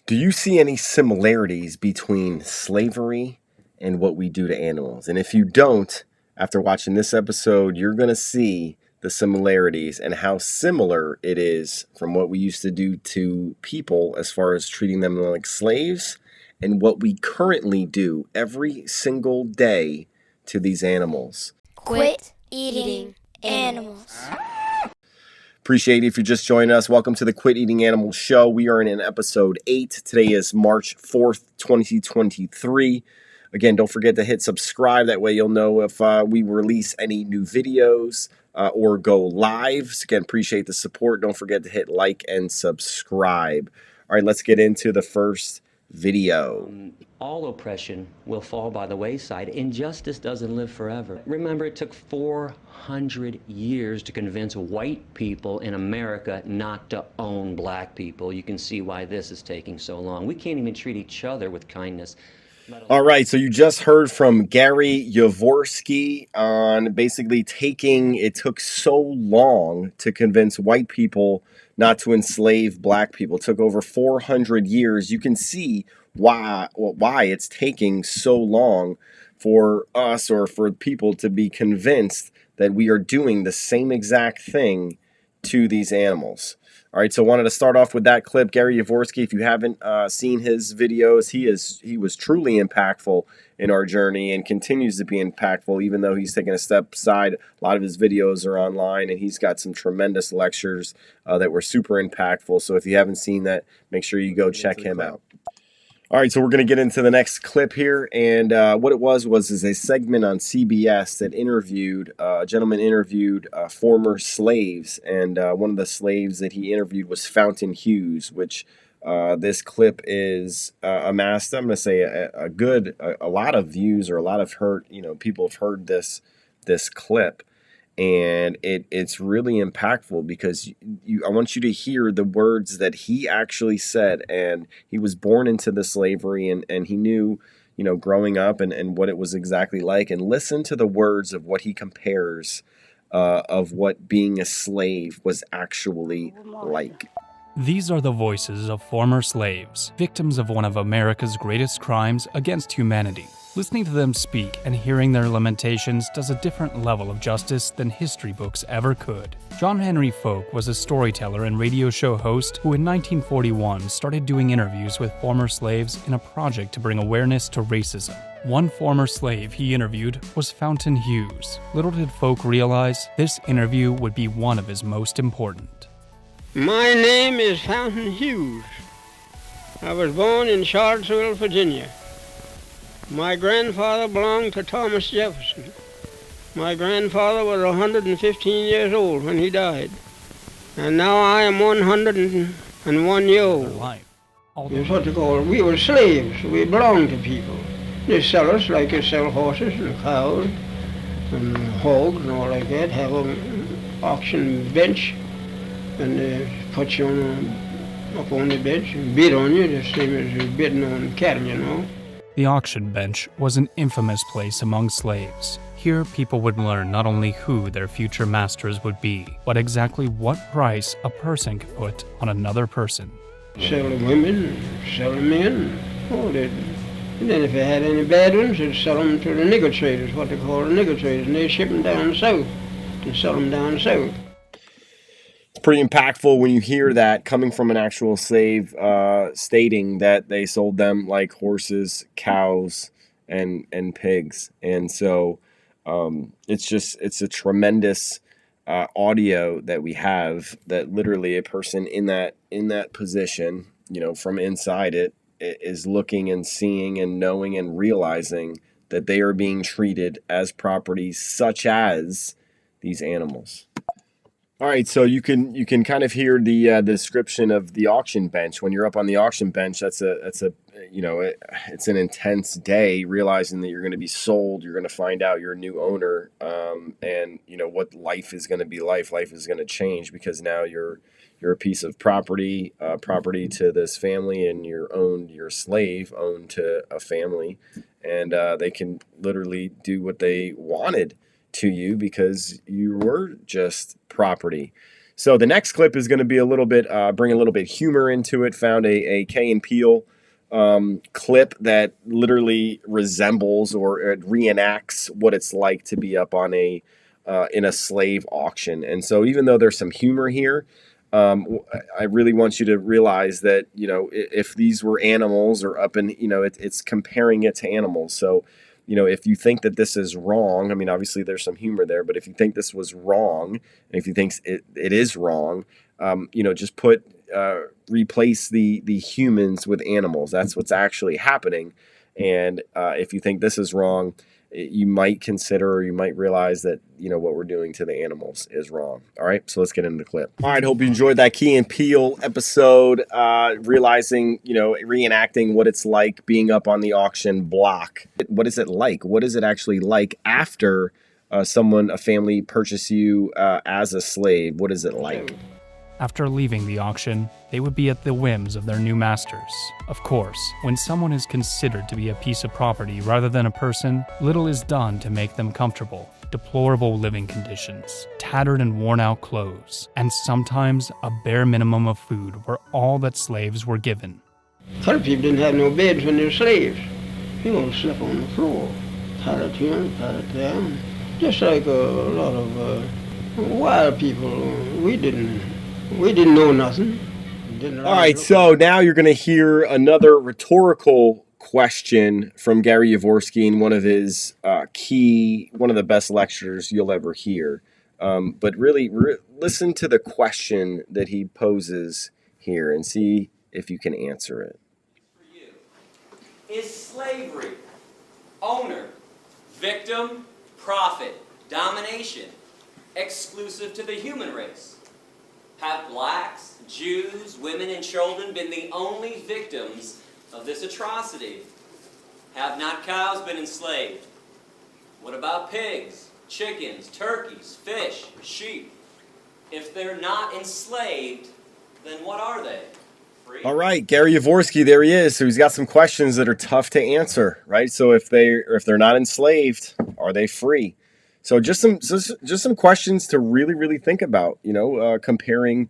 Do you see any similarities between slavery and what we do to animals? And if you don't, after watching this episode, you're going to see the similarities and how similar it is from what we used to do to people as far as treating them like slaves and what we currently do every single day to these animals. Quit eating animals. Appreciate it if you just joined us. Welcome to the Quit Eating Animals show. We are in episode 8. Today is March 4th, 2023. Again, don't forget to hit subscribe. That way you'll know if we release any new videos or go live. So again, appreciate the support. Don't forget to hit like and subscribe. All right, let's get into the first video. All oppression will fall by the wayside. Injustice doesn't live forever. Remember, it took 400 years to convince white people in America not to own black people. You can see why this is taking so long. We can't even treat each other with kindness. All right, so you just heard from Gary Yourofsky on basically it took so long to convince white people not to enslave black people. It took over 400 years. You can see why it's taking so long for us or for people to be convinced that we are doing the same exact thing to these animals. All right, so I wanted to start off with that clip. Gary Yourofsky, if you haven't seen his videos, he was truly impactful in our journey and continues to be impactful, even though he's taken a step aside. A lot of his videos are online, and he's got some tremendous lectures that were super impactful. So if you haven't seen that, make sure you go check him out. All right, so we're going to get into the next clip here, and what it was a segment on CBS that a gentleman interviewed former slaves, and one of the slaves that he interviewed was Fountain Hughes, which this clip is amassed, I'm going to say, a lot of views or a lot of people have heard this clip. And it's really impactful because I want you to hear the words that he actually said. And he was born into the slavery and he knew, growing up and what it was exactly like. And listen to the words of what he compares of what being a slave was actually like. These are the voices of former slaves, victims of one of America's greatest crimes against humanity. Listening to them speak and hearing their lamentations does a different level of justice than history books ever could. John Henry Folk was a storyteller and radio show host who in 1941 started doing interviews with former slaves in a project to bring awareness to racism. One former slave he interviewed was Fountain Hughes. Little did Folk realize this interview would be one of his most important. My name is Fountain Hughes. I was born in Charlottesville, Virginia. My grandfather belonged to Thomas Jefferson. My grandfather was 115 years old when he died. And now I am 101 years old. It's what they call, we were slaves. We belonged to people. They sell us like they sell horses and cows and hogs and all like that. Have an auction bench and they put you up on the bench and bid on you, the same as you're bidding on cattle, The auction bench was an infamous place among slaves. Here, people would learn not only who their future masters would be, but exactly what price a person could put on another person. Sell the women, sell the men, and then if they had any bad ones, they'd sell them to the nigger traders, what they call the nigger traders, and they'd ship them down south and sell them down south. It's pretty impactful when you hear that coming from an actual slave, stating that they sold them like horses, cows, and pigs. And so it's a tremendous audio that we have, that literally a person in that position, from inside it is looking and seeing and knowing and realizing that they are being treated as property, such as these animals. All right, so you can kind of hear the description of the auction bench. When you're up on the auction bench, it's an intense day, realizing that you're going to be sold. You're going to find out you're a new owner, and what life is going to be like. Life is going to change because now you're a piece of property to this family, and you're a slave owned to a family, and they can literally do what they wanted to you because you were just property. So the next clip is going to be a little bit, bring a little bit humor into it. Found a Key and Peele clip that literally resembles or it reenacts what it's like to be up on a in a slave auction. And so even though there's some humor here, I really want you to realize that, you know, if these were animals or up in, you know, it's comparing it to animals. So, you know, if you think that this is wrong, I mean, obviously there's some humor there, but if you think this was wrong, and if you think it is wrong, you know, just replace the humans with animals. That's what's actually happening. And if you think this is wrong, you might consider, or you might realize that, you know, what we're doing to the animals is wrong. All right, so let's get into the clip. All right, hope you enjoyed that Key and Peele episode, realizing, you know, reenacting what it's like being up on the auction block. What is it like? What is it actually like after a family purchase you as a slave? What is it like? After leaving the auction, they would be at the whims of their new masters. Of course, when someone is considered to be a piece of property rather than a person, little is done to make them comfortable. Deplorable living conditions, tattered and worn-out clothes, and sometimes a bare minimum of food were all that slaves were given. Colored people didn't have no beds when they were slaves. They all slept on the floor, tattered here and tattered there. Just like a lot of wild people, we didn't know nothing. All right, so now you're going to hear another rhetorical question from Gary Yourofsky in one of his one of the best lectures you'll ever hear. But really, listen to the question that he poses here and see if you can answer it. For you, is slavery owner, victim, profit, domination exclusive to the human race? Have blacks, Jews, women, and children been the only victims of this atrocity? Have not cows been enslaved? What about pigs, chickens, turkeys, fish, sheep? If they're not enslaved, then what are they? Free? All right, Gary Yourofsky, there he is. So he's got some questions that are tough to answer, right? So if they're not enslaved, are they free? So just some questions to really think about, you know, comparing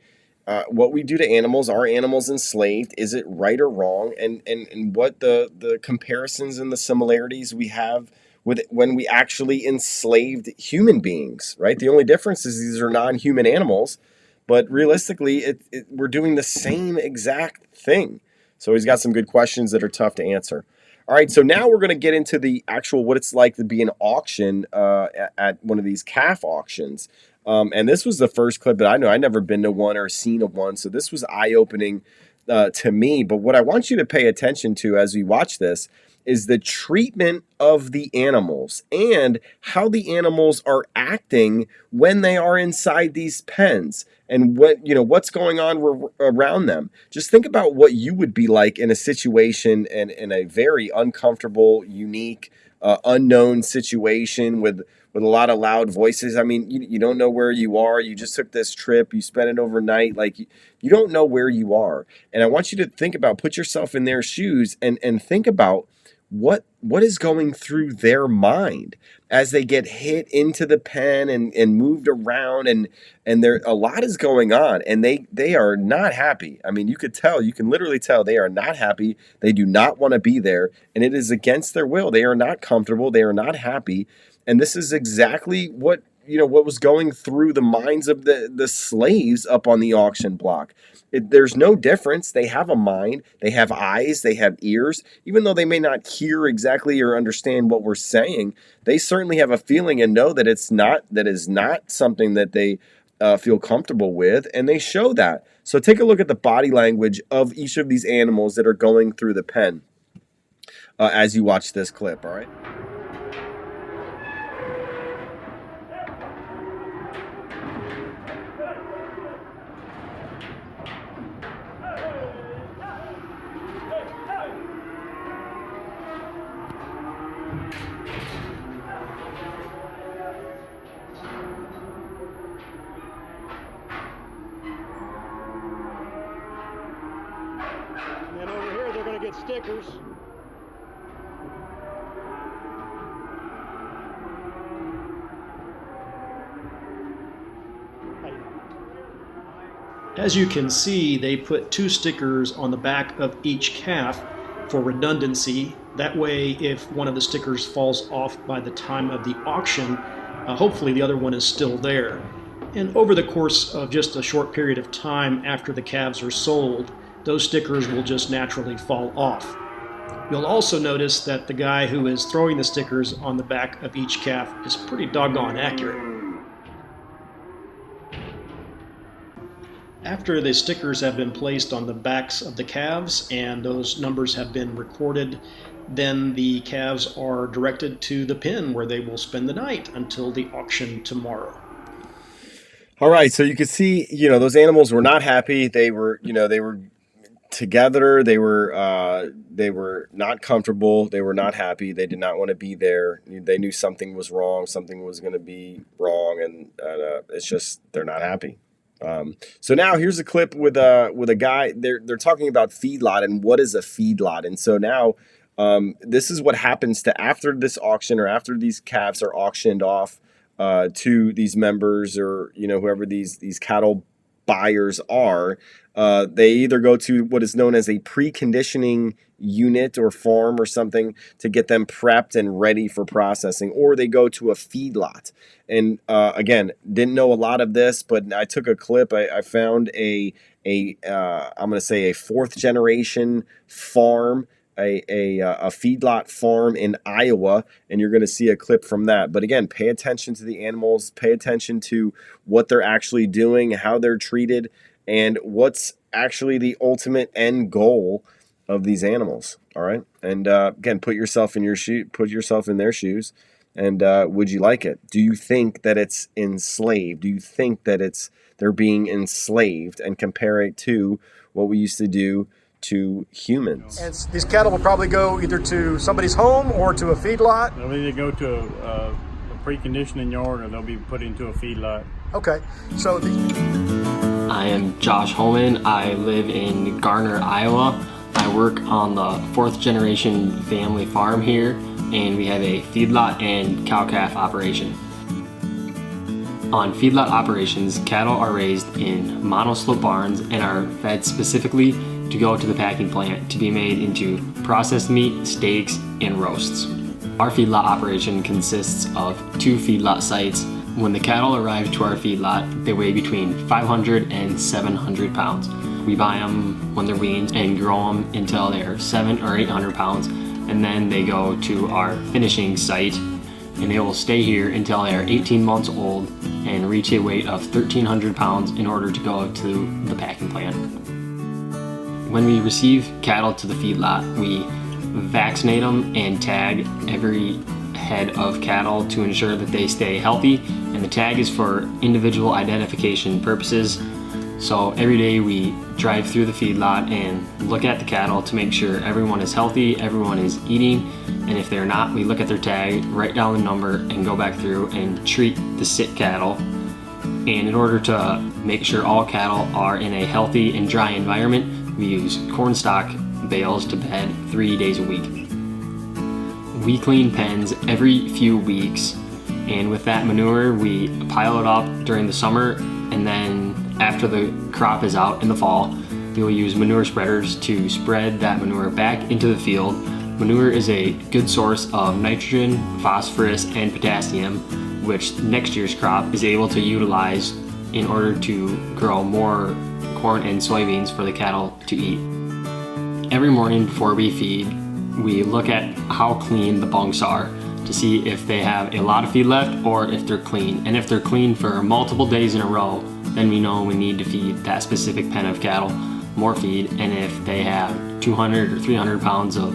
what we do to animals. Are animals enslaved? Is it right or wrong? And what the comparisons and the similarities we have with when we actually enslaved human beings, right? The only difference is these are non-human animals, but realistically, we're doing the same exact thing. So he's got some good questions that are tough to answer. All right, so now we're going to get into the actual what it's like to be an auction at one of these calf auctions. And this was the first clip that I know. I'd never been to one or seen of one, so this was eye-opening to me. But what I want you to pay attention to as we watch this is the treatment of the animals and how the animals are acting when they are inside these pens and what's going on around them. Just think about what you would be like in a situation and in a very uncomfortable, unique, unknown situation with a lot of loud voices. I mean, you don't know where you are. You just took this trip. You spent it overnight. Like, you don't know where you are. And I want you to think about, put yourself in their shoes and think about what is going through their mind as they get hit into the pen and moved around and there a lot is going on and they are not happy. I mean, you can literally tell they are not happy. They do not want to be there, and it is against their will. They are not comfortable. They are not happy. And this is exactly what was going through the minds of the slaves up on the auction block. There's no difference. They have a mind. They have eyes. They have ears. Even though they may not hear exactly or understand what we're saying, they certainly have a feeling and know that is not something that they feel comfortable with, and they show that. So take a look at the body language of each of these animals that are going through the pen as you watch this clip. All right. And over here, they're going to get stickers. As you can see, they put 2 stickers on the back of each calf for redundancy. That way, if one of the stickers falls off by the time of the auction, hopefully the other one is still there. And over the course of just a short period of time after the calves are sold, those stickers will just naturally fall off. You'll also notice that the guy who is throwing the stickers on the back of each calf is pretty doggone accurate. After the stickers have been placed on the backs of the calves and those numbers have been recorded, then the calves are directed to the pen where they will spend the night until the auction tomorrow. All right, so you can see, those animals were not happy. They were together. They were not comfortable. They were not happy. They did not want to be there. They knew something was wrong. Something was going to be wrong, and it's just they're not happy. So now here's a clip with a guy. They're talking about feedlot and what is a feedlot. And so now this is what happens to after this auction or after these calves are auctioned off to these members or whoever these cattle buyers are. They either go to what is known as a preconditioning unit or farm or something to get them prepped and ready for processing, or they go to a feedlot. And again, didn't know a lot of this, but I took a clip. I found I'm going to say a 4th generation farm, a feedlot farm in Iowa, and you're going to see a clip from that. But again, pay attention to the animals, pay attention to what they're actually doing, how they're treated, and what's actually the ultimate end goal of these animals. All right. And again, put yourself in their shoes. And would you like it? Do you think that it's enslaved? Do you think that they're being enslaved? And compare it to what we used to do to humans. And these cattle will probably go either to somebody's home or to a feedlot. They'll either go to a preconditioning yard or they'll be put into a feedlot. Okay. So I am Josh Holman. I live in Garner, Iowa. I work on the 4th generation family farm here, and we have a feedlot and cow-calf operation. On feedlot operations, cattle are raised in monoslope barns and are fed specifically to go to the packing plant to be made into processed meat, steaks, and roasts. Our feedlot operation consists of 2 feedlot sites. When the cattle arrive to our feedlot, they weigh between 500 and 700 pounds. We buy them when they're weaned and grow them until they're 700 or 800 pounds, and then they go to our finishing site, and they will stay here until they are 18 months old and reach a weight of 1,300 pounds in order to go to the packing plant. When we receive cattle to the feedlot, we vaccinate them and tag every head of cattle to ensure that they stay healthy, and the tag is for individual identification purposes. So every day we drive through the feedlot and look at the cattle to make sure everyone is healthy, everyone is eating, and if they're not, we look at their tag, write down the number, and go back through and treat the sick cattle. And in order to make sure all cattle are in a healthy and dry environment, we use corn stalk bales to bed 3 days a week. We clean pens every few weeks, and with that manure we pile it up during the summer, and then after the crop is out in the fall, we will use manure spreaders to spread that manure back into the field. Manure is a good source of nitrogen, phosphorus, and potassium, which next year's crop is able to utilize in order to grow more corn and soybeans for the cattle to eat. Every morning before we feed, we look at how clean the bunks are to see if they have a lot of feed left or if they're clean. And if they're clean for multiple days in a row, then we know we need to feed that specific pen of cattle more feed. And if they have 200 or 300 pounds of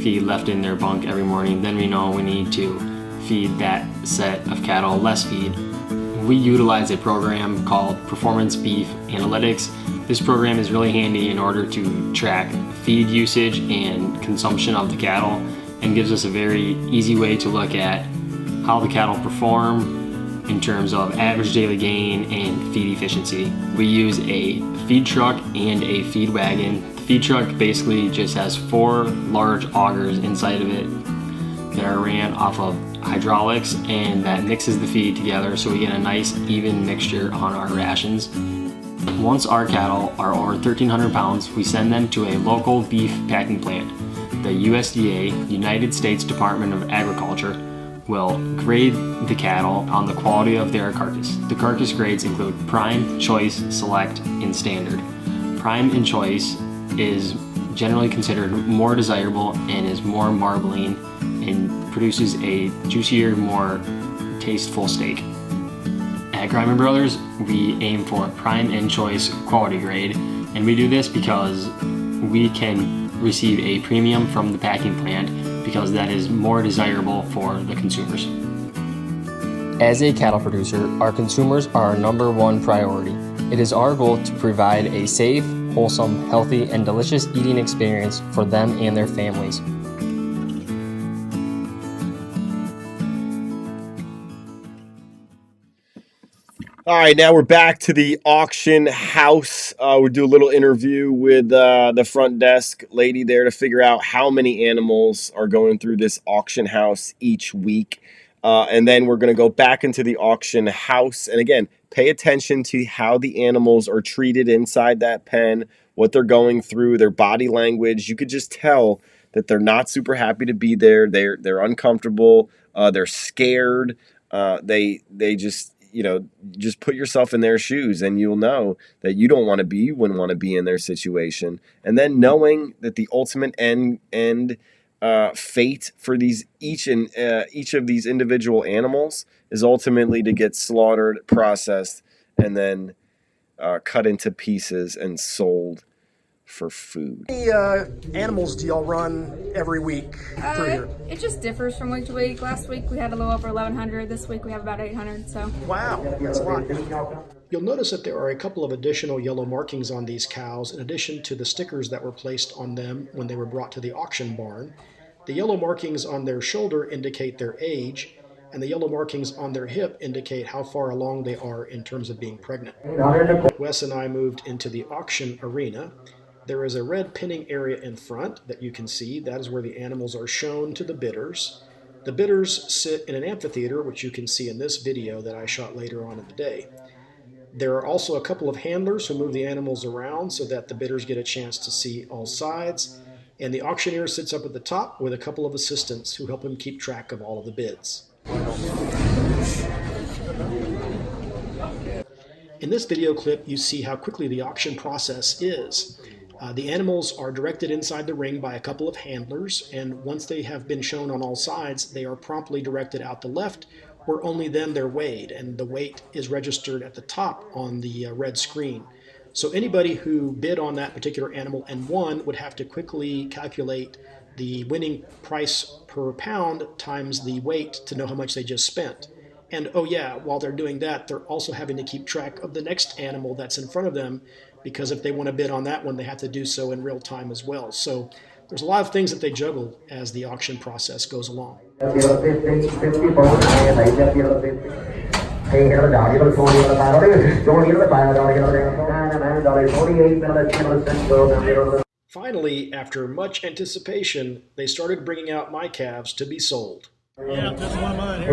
feed left in their bunk every morning, then we know we need to feed that set of cattle less feed. We utilize a program called Performance Beef Analytics. This program is really handy in order to track feed usage and consumption of the cattle, and gives us a very easy way to look at how the cattle perform in terms of average daily gain and feed efficiency. We use a feed truck and a feed wagon. The feed truck basically just has 4 large augers inside of it that are ran off of hydraulics, and that mixes the feed together so we get a nice even mixture on our rations. Once our cattle are over 1,300 pounds, we send them to a local beef packing plant. The USDA, United States Department of Agriculture, will grade the cattle on the quality of their carcass. The carcass grades include Prime, Choice, Select, and Standard. Prime and Choice is generally considered more desirable and is more marbling and produces a juicier, more tasteful steak. At Greiman Brothers, we aim for Prime and Choice quality grade, and we do this because we can receive a premium from the packing plant because that is more desirable for the consumers. As a cattle producer, our consumers are our number one priority. It is our goal to provide a safe, wholesome, healthy, and delicious eating experience for them and their families. All right, now we're back to the auction house. We'll do a little interview with the front desk lady there to figure out how many animals are going through this auction house each week. And then we're going to go back into the auction house. And again, pay attention to how the animals are treated inside that pen, what they're going through, their body language. You could just tell that they're not super happy to be there. They're uncomfortable. They're scared. They just... just put yourself in their shoes and you'll know that you wouldn't want to be in their situation. And then knowing that the ultimate end fate for each of these individual animals is ultimately to get slaughtered, processed, and then cut into pieces and sold for food. How many animals do y'all run every week through here? It just differs from week to week. Last week we had a little over 1,100. This week we have about 800. So wow, that's a lot. You'll notice that there are a couple of additional yellow markings on these cows in addition to the stickers that were placed on them when they were brought to the auction barn. The yellow markings on their shoulder indicate their age, and the yellow markings on their hip indicate how far along they are in terms of being pregnant. Wes and I moved into the auction arena. There is a red pinning area in front that you can see. That is where the animals are shown to the bidders. The bidders sit in an amphitheater, which you can see in this video that I shot later on in the day. There are also a couple of handlers who move the animals around so that the bidders get a chance to see all sides. And the auctioneer sits up at the top with a couple of assistants who help him keep track of all of the bids. In this video clip, you see how quickly the auction process is. The animals are directed inside the ring by a couple of handlers, and once they have been shown on all sides, they are promptly directed out the left, where only then they're weighed, and the weight is registered at the top on the red screen. So anybody who bid on that particular animal and won would have to quickly calculate the winning price per pound times the weight to know how much they just spent. And oh yeah, while they're doing that, they're also having to keep track of the next animal that's in front of them, because if they want to bid on that one, they have to do so in real time as well. So there's a lot of things that they juggle as the auction process goes along. Finally, after much anticipation, they started bringing out my calves to be sold. Yeah, that's one of mine here.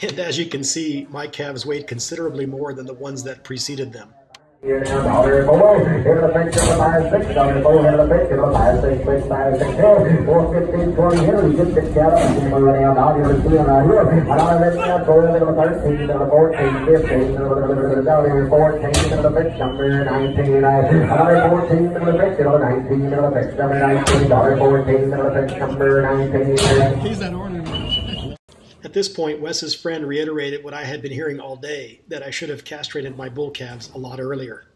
And as you can see, my calves weighed considerably more than the ones that preceded them. At this point, Wes's friend reiterated what I had been hearing all day, that I should have castrated my bull calves a lot earlier.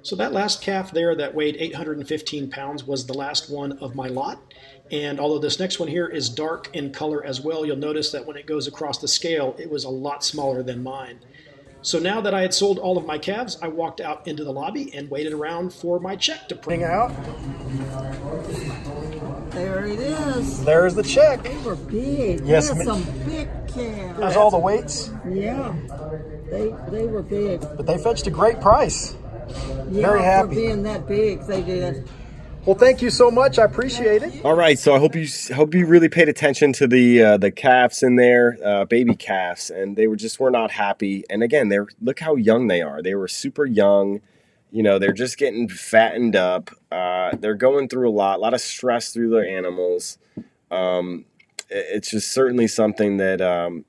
So that last calf there that weighed 815 pounds was the last one of my lot. And although this next one here is dark in color as well, you'll notice that when it goes across the scale, it was a lot smaller than mine. So now that I had sold all of my calves, I walked out into the lobby and waited around for my check to bring out. There it is. There's the check. They were big. Yes, There's some big calves. There's all the weights. Yeah, they were big. But they fetched a great price. Yeah, Very happy. For being that big, they did. Well, thank you so much. I appreciate it. All right, so I hope you really paid attention to the calves in there, baby calves, and they were not happy. And again, look how young they are. They were super young. You know, they're just getting fattened up. They're going through a lot of stress through their animals. It's just certainly something that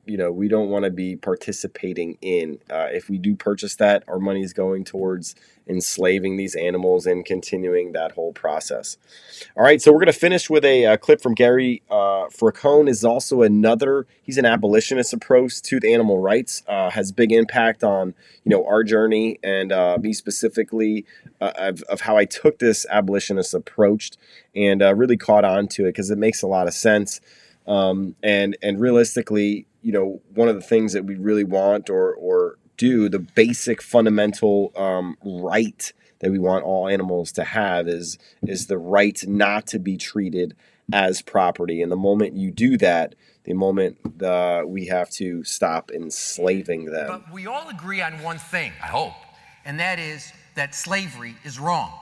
we don't want to be participating in. If we do purchase that, our money is going towards enslaving these animals and continuing that whole process. All right, so we're going to finish with a clip from Gary Fricone. Is also he's an abolitionist approach to the animal rights, has big impact on our journey and me specifically of how I took this abolitionist approach and really caught on to it because it makes a lot of sense. And realistically, one of the things that we really want or do, the basic fundamental right that we want all animals to have is the right not to be treated as property. And the moment you do that, the moment we have to stop enslaving them. But we all agree on one thing, I hope, and that is that slavery is wrong.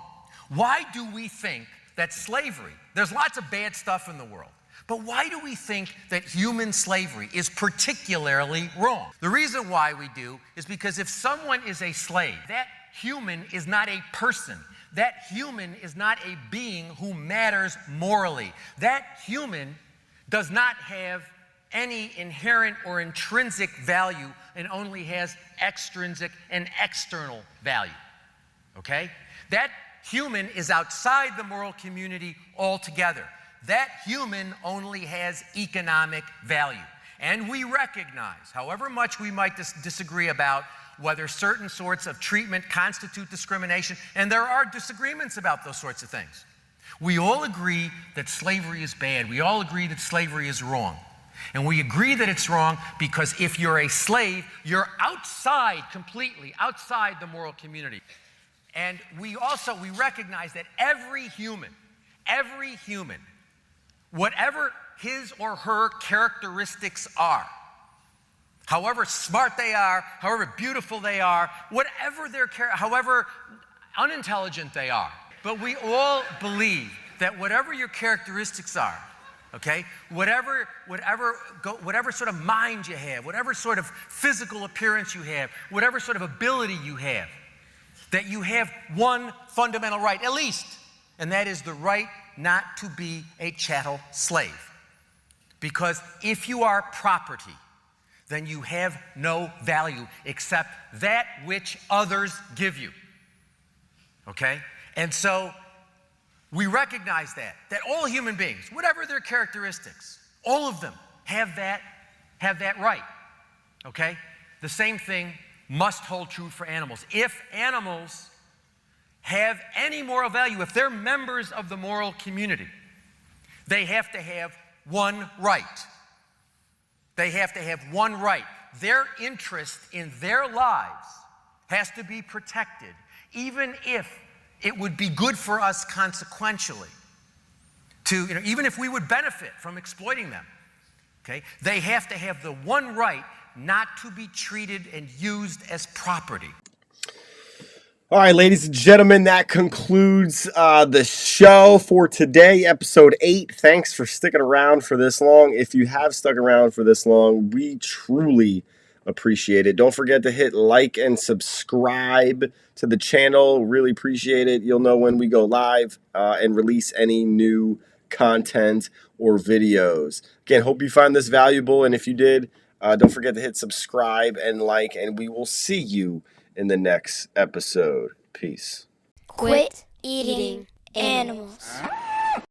Why do we think that slavery, there's lots of bad stuff in the world, but why do we think that human slavery is particularly wrong? The reason why we do is because if someone is a slave, that human is not a person. That human is not a being who matters morally. That human does not have any inherent or intrinsic value and only has extrinsic and external value. Okay? That human is outside the moral community altogether. That human only has economic value. And we recognize, however much we might disagree about whether certain sorts of treatment constitute discrimination, and there are disagreements about those sorts of things. We all agree that slavery is bad. We all agree that slavery is wrong. And we agree that it's wrong because if you're a slave, you're completely outside the moral community. And we recognize that every human, whatever his or her characteristics are. However smart they are, however beautiful they are, whatever their however unintelligent they are. But we all believe that whatever your characteristics are, okay, whatever sort of mind you have, whatever sort of physical appearance you have, whatever sort of ability you have, that you have one fundamental right, at least, and that is the right not to be a chattel slave. Because if you are property, then you have no value except that which others give you. Okay? And so we recognize that all human beings, whatever their characteristics, all of them have that right. Okay? The same thing must hold true for animals. If animals have any moral value, if they're members of the moral community, they have to have one right. They have to have one right. Their interest in their lives has to be protected, even if it would be good for us consequentially, even if we would benefit from exploiting them. Okay? They have to have the one right not to be treated and used as property. All right, ladies and gentlemen, that concludes the show for today, episode 8. Thanks for sticking around for this long. If you have stuck around for this long, we truly appreciate it. Don't forget to hit like and subscribe to the channel. Really appreciate it. You'll know when we go live and release any new content or videos. Again, hope you find this valuable, and if you did, don't forget to hit subscribe and like, and we will see you in the next episode. Peace. Quit eating animals.